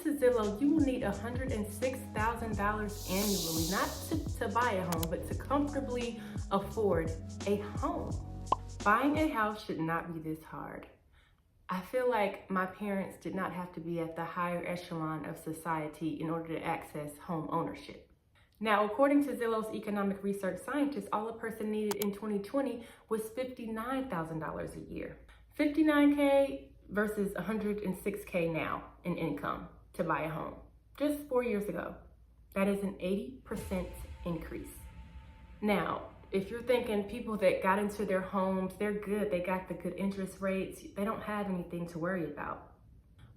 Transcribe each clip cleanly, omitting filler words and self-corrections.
to Zillow, you will need $106,000 annually, not to buy a home, but to comfortably afford a home. Buying a house should not be this hard. I feel like my parents did not have to be at the higher echelon of society in order to access home ownership. Now, according to Zillow's economic research scientists, all a person needed in 2020 was $59,000 a year. $59K versus $106K now in income to buy a home, just 4 years ago. That is an 80% increase. Now, if you're thinking people that got into their homes, they're good, they got the good interest rates, they don't have anything to worry about.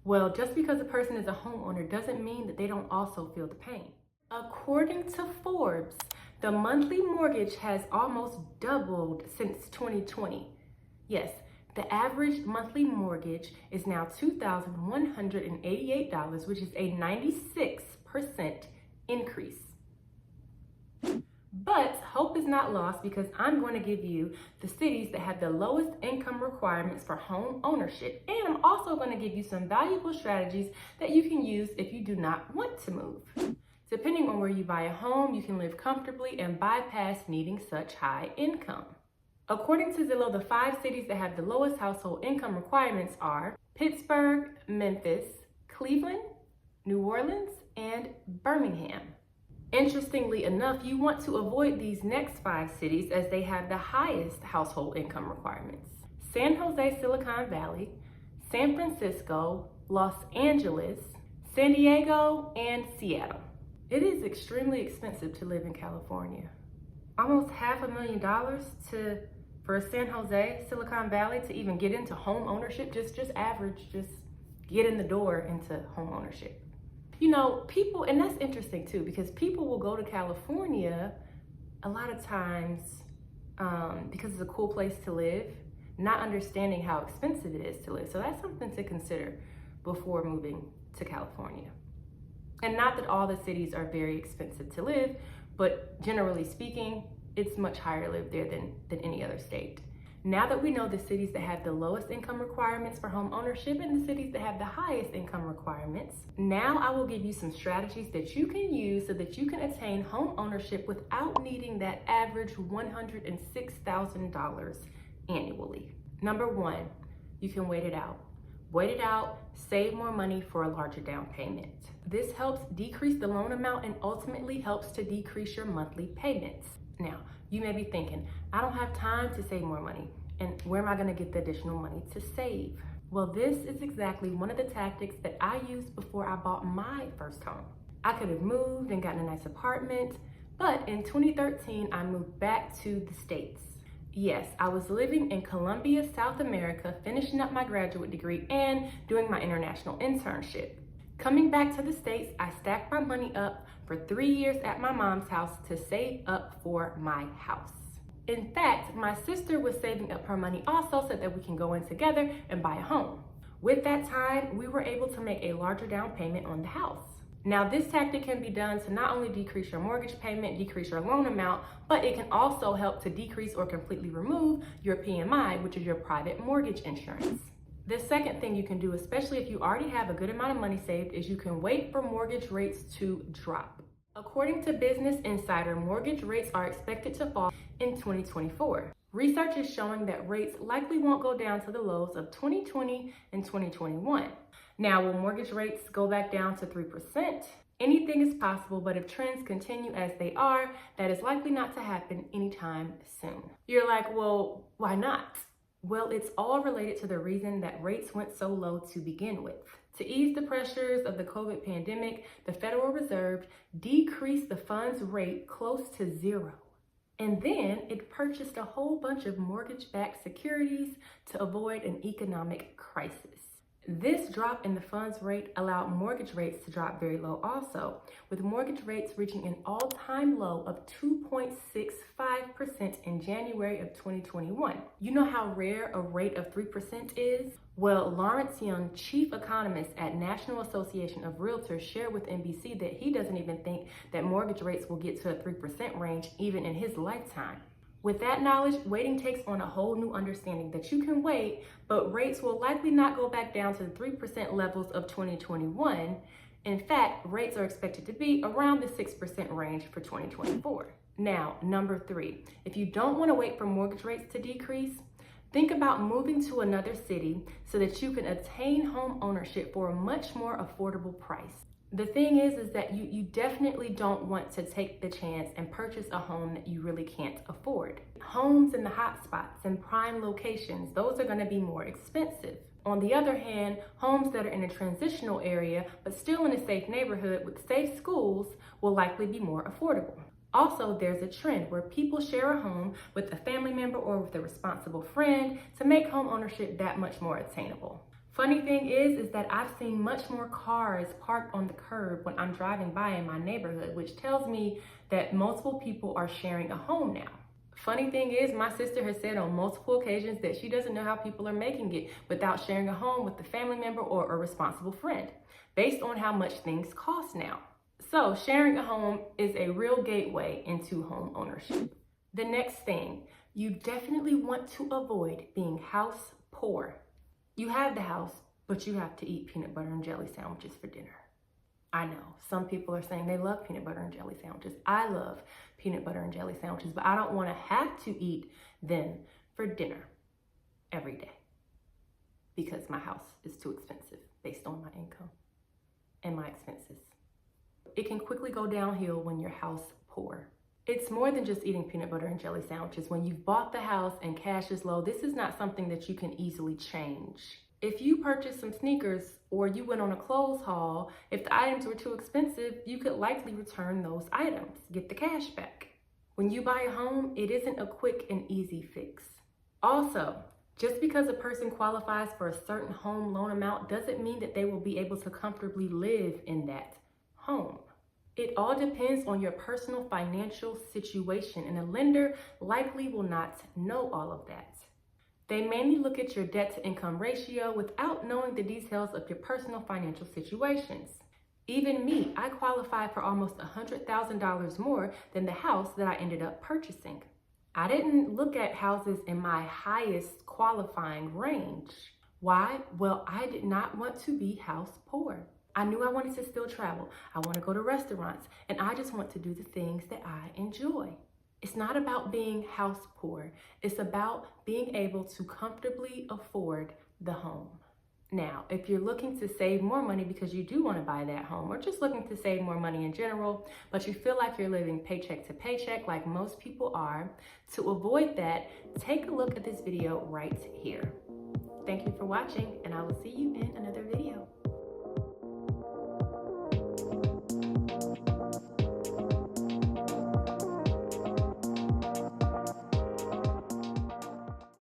Well, just because a person is a homeowner doesn't mean that they don't also feel the pain. According to Forbes, the monthly mortgage has almost doubled since 2020. Yes, the average monthly mortgage is now $2,188, which is a 96% increase. But hope is not lost, because I'm going to give you the cities that have the lowest income requirements for home ownership. And I'm also going to give you some valuable strategies that you can use if you do not want to move. Depending on where you buy a home, you can live comfortably and bypass needing such high income. According to Zillow, the 5 cities that have the lowest household income requirements are Pittsburgh, Memphis, Cleveland, New Orleans, and Birmingham. Interestingly enough, you want to avoid these next 5 cities as they have the highest household income requirements: San Jose, Silicon Valley, San Francisco, Los Angeles, San Diego, and Seattle. It is extremely expensive to live in California. Almost $500,000 for San Jose, Silicon Valley to even get into home ownership, just average, just get in the door into home ownership. You know, people, and that's interesting too, because people will go to California a lot of times because it's a cool place to live, not understanding how expensive it is to live. So that's something to consider before moving to California. And not that all the cities are very expensive to live, but generally speaking, it's much higher to live there than any other state. Now that we know the cities that have the lowest income requirements for home ownership and the cities that have the highest income requirements, now I will give you some strategies that you can use so that you can attain home ownership without needing that average $106,000 annually. Number 1, you can wait it out. Wait it out, save more money for a larger down payment. This helps decrease the loan amount and ultimately helps to decrease your monthly payments. Now, you may be thinking, I don't have time to save more money, and where am I going to get the additional money to save? Well, this is exactly one of the tactics that I used before I bought my first home. I could have moved and gotten a nice apartment, but in 2013, I moved back to the States. Yes, I was living in Colombia, South America, finishing up my graduate degree and doing my international internship. Coming back to the States, I stacked my money up for 3 years at my mom's house to save up for my house. In fact, my sister was saving up her money also so that we can go in together and buy a home. With that time, we were able to make a larger down payment on the house. Now, this tactic can be done to not only decrease your mortgage payment, decrease your loan amount, but it can also help to decrease or completely remove your PMI, which is your private mortgage insurance. The second thing you can do, especially if you already have a good amount of money saved, is you can wait for mortgage rates to drop. According to Business Insider, mortgage rates are expected to fall in 2024. Research is showing that rates likely won't go down to the lows of 2020 and 2021. Now, will mortgage rates go back down to 3%? Anything is possible, but if trends continue as they are, that is likely not to happen anytime soon. You're like, well, why not? Well, it's all related to the reason that rates went so low to begin with. To ease the pressures of the COVID pandemic, the Federal Reserve decreased the funds rate close to 0. And then it purchased a whole bunch of mortgage-backed securities to avoid an economic crisis. This drop in the funds rate allowed mortgage rates to drop very low also, with mortgage rates reaching an all-time low of 2.65% in January of 2021. You know how rare a rate of 3% is? Well, Lawrence Young, chief economist at National Association of Realtors, shared with NBC that he doesn't even think that mortgage rates will get to a 3% range even in his lifetime. With that knowledge, waiting takes on a whole new understanding that you can wait, but rates will likely not go back down to the 3% levels of 2021. In fact, rates are expected to be around the 6% range for 2024. Now, number 3, if you don't want to wait for mortgage rates to decrease, think about moving to another city so that you can attain home ownership for a much more affordable price. The thing is that you definitely don't want to take the chance and purchase a home that you really can't afford. Homes in the hot spots and prime locations, those are going to be more expensive. On the other hand, homes that are in a transitional area but still in a safe neighborhood with safe schools will likely be more affordable. Also, there's a trend where people share a home with a family member or with a responsible friend to make home ownership that much more attainable. Funny thing is that I've seen much more cars parked on the curb when I'm driving by in my neighborhood, which tells me that multiple people are sharing a home now. Funny thing is, my sister has said on multiple occasions that she doesn't know how people are making it without sharing a home with a family member or a responsible friend, based on how much things cost now. So sharing a home is a real gateway into home ownership. The next thing, you definitely want to avoid being house poor. You have the house, but you have to eat peanut butter and jelly sandwiches for dinner. I know, some people are saying they love peanut butter and jelly sandwiches. I love peanut butter and jelly sandwiches, but I don't want to have to eat them for dinner every day because my house is too expensive based on my income and my expenses. It can quickly go downhill when you're house poor. It's more than just eating peanut butter and jelly sandwiches. When you've bought the house and cash is low, this is not something that you can easily change. If you purchased some sneakers or you went on a clothes haul, if the items were too expensive, you could likely return those items, get the cash back. When you buy a home, it isn't a quick and easy fix. Also, just because a person qualifies for a certain home loan amount doesn't mean that they will be able to comfortably live in that home. It all depends on your personal financial situation, and a lender likely will not know all of that. They mainly look at your debt to income ratio without knowing the details of your personal financial situations. Even me, I qualified for almost $100,000 more than the house that I ended up purchasing. I didn't look at houses in my highest qualifying range. Why? Well, I did not want to be house poor. I knew I wanted to still travel. I want to go to restaurants, and I just want to do the things that I enjoy. It's not about being house poor. It's about being able to comfortably afford the home. Now, if you're looking to save more money because you do want to buy that home, or just looking to save more money in general, but you feel like you're living paycheck to paycheck like most people are, to avoid that, take a look at this video right here. Thank you for watching, and I will see you in another video.